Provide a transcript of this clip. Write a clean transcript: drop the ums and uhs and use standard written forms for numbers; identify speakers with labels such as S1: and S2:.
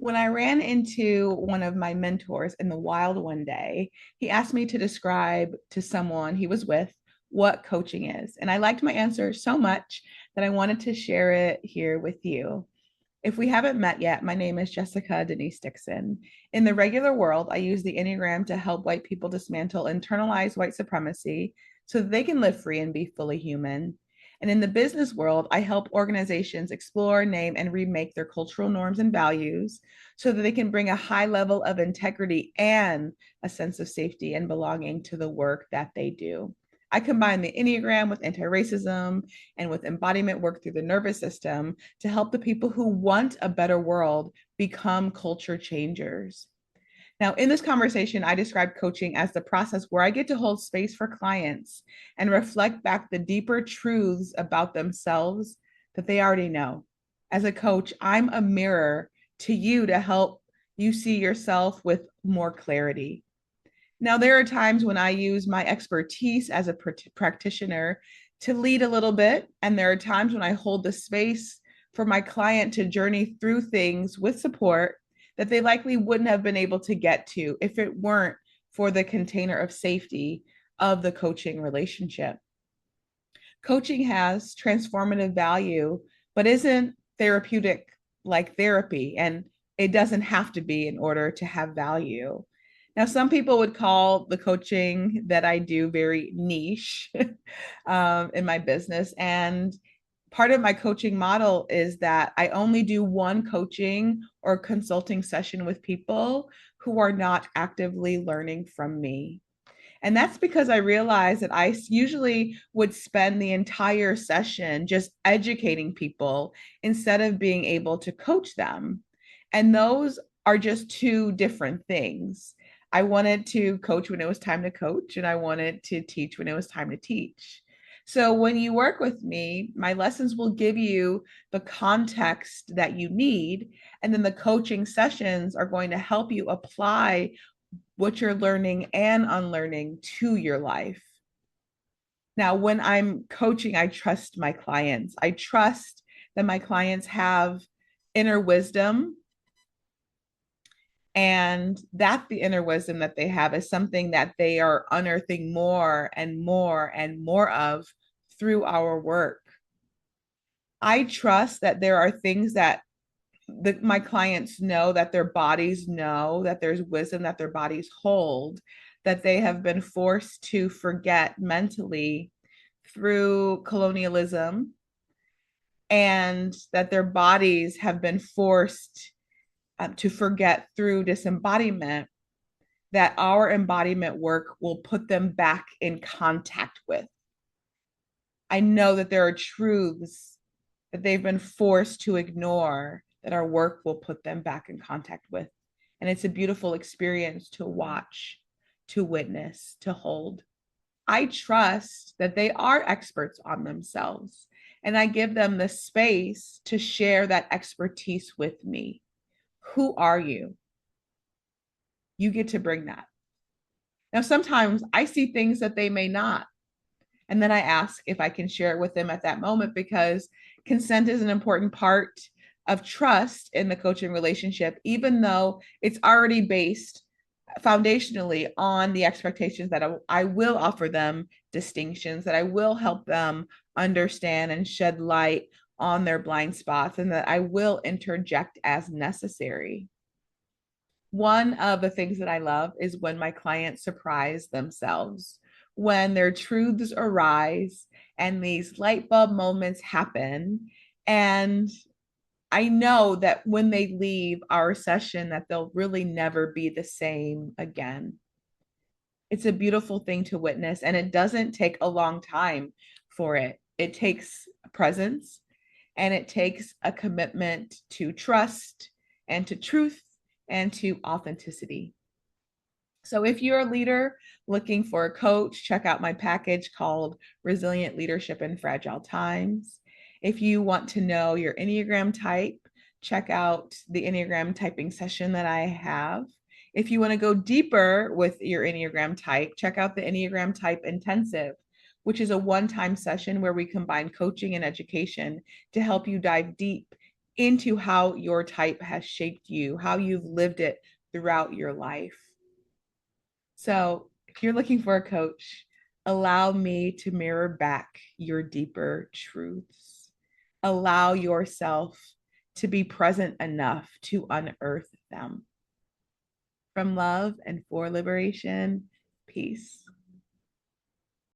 S1: When I ran into one of my mentors in the wild one day, he asked me to describe to someone he was with what coaching is. And I liked my answer so much that I wanted to share it here with you. If we haven't met yet, my name is Jessica Denise Dixon. In the regular world, I use the Enneagram to help white people dismantle internalized white supremacy so that they can live free and be fully human. And in the business world, I help organizations explore, name, and remake their cultural norms and values so that they can bring a high level of integrity and a sense of safety and belonging to the work that they do. I combine the Enneagram with anti-racism and with embodiment work through the nervous system to help the people who want a better world become culture changers. Now, in this conversation, I describe coaching as the process where I get to hold space for clients and reflect back the deeper truths about themselves that they already know. As a coach, I'm a mirror to you to help you see yourself with more clarity. Now, there are times when I use my expertise as a practitioner to lead a little bit, and there are times when I hold the space for my client to journey through things with support that they likely wouldn't have been able to get to if it weren't for the container of safety of the coaching relationship. Coaching has transformative value, but isn't therapeutic like therapy, and it doesn't have to be in order to have value. Now, some people would call the coaching that I do very niche in my business. And part of my coaching model is that I only do one coaching or consulting session with people who are not actively learning from me. And that's because I realized that I usually would spend the entire session just educating people instead of being able to coach them. And those are just two different things. I wanted to coach when it was time to coach, and I wanted to teach when it was time to teach. So when you work with me, my lessons will give you the context that you need. And then the coaching sessions are going to help you apply what you're learning and unlearning to your life. Now, when I'm coaching, I trust my clients. I trust that my clients have inner wisdom, and that the inner wisdom that they have is something that they are unearthing more and more and more of through our work. I trust that there are things that my clients know, that their bodies know, that there's wisdom that their bodies hold, that they have been forced to forget mentally through colonialism, and that their bodies have been forced to forget through disembodiment, that our embodiment work will put them back in contact with. I know that there are truths that they've been forced to ignore that our work will put them back in contact with. And it's a beautiful experience to watch, to witness, to hold. I trust that they are experts on themselves, and I give them the space to share that expertise with me. Who are you? You get to bring that. Now, sometimes I see things that they may not. And then I ask if I can share it with them at that moment, because consent is an important part of trust in the coaching relationship, even though it's already based foundationally on the expectations that I will offer them distinctions, that I will help them understand and shed light on their blind spots, and that I will interject as necessary. One of the things that I love is when my clients surprise themselves, when their truths arise and these light bulb moments happen. And I know that when they leave our session, that they'll really never be the same again. It's a beautiful thing to witness, and it doesn't take a long time for it. It takes presence, and it takes a commitment to trust and to truth and to authenticity. So if you're a leader looking for a coach, check out my package called Resilient Leadership in Fragile Times. If you want to know your Enneagram type, check out the Enneagram Typing Session that I have. If you want to go deeper with your Enneagram type, check out the Enneagram Type Intensive, which is a one-time session where we combine coaching and education to help you dive deep into how your type has shaped you, how you've lived it throughout your life. So, if you're looking for a coach, allow me to mirror back your deeper truths. Allow yourself to be present enough to unearth them. From love and for liberation, peace.